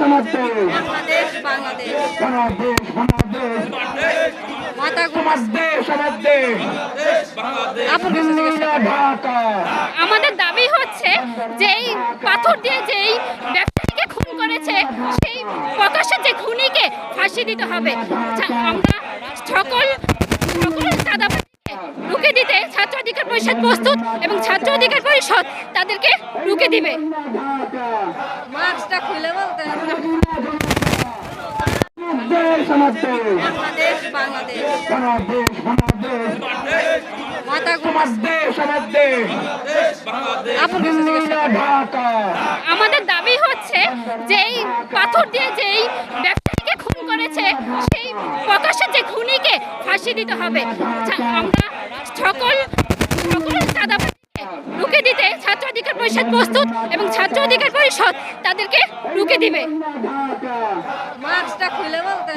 বাংলাদেশ বাংলাদেশ আমাদের দাবি হচ্ছে যেই পাথর দিয়ে যেই ব্যক্তিকে খুন করেছে সেই প্রকাশ্যে যে খুনিকে ফাঁসি দিতে হবে। আমরা সকল চাঁদাবাজিকে রুখে দিতে ছাত্র অধিকার পরিষদ প্রস্তুত এবং ছাত্র অধিকার পরিষদ তাদেরকে রুখে দিবে। মাস্কটা খুলে বলতে বাংলাদেশ বাংলাদেশ আমাদের দাবি হচ্ছে যেই পাথর দিয়ে যেই ব্যক্তিকে খুন করেছে সেই প্রকাশ্যে যে খুনিকে ফাঁসি দিতে হবে। আমরা সকল চাঁদাবাজিকে রুখে দিতে ছাত্র অধিকার পরিষদ প্রস্তুত এবং ছাত্র অধিকার পরিষদ তাদেরকে রুখে দিবে। মাস্কটা খুলে বলতে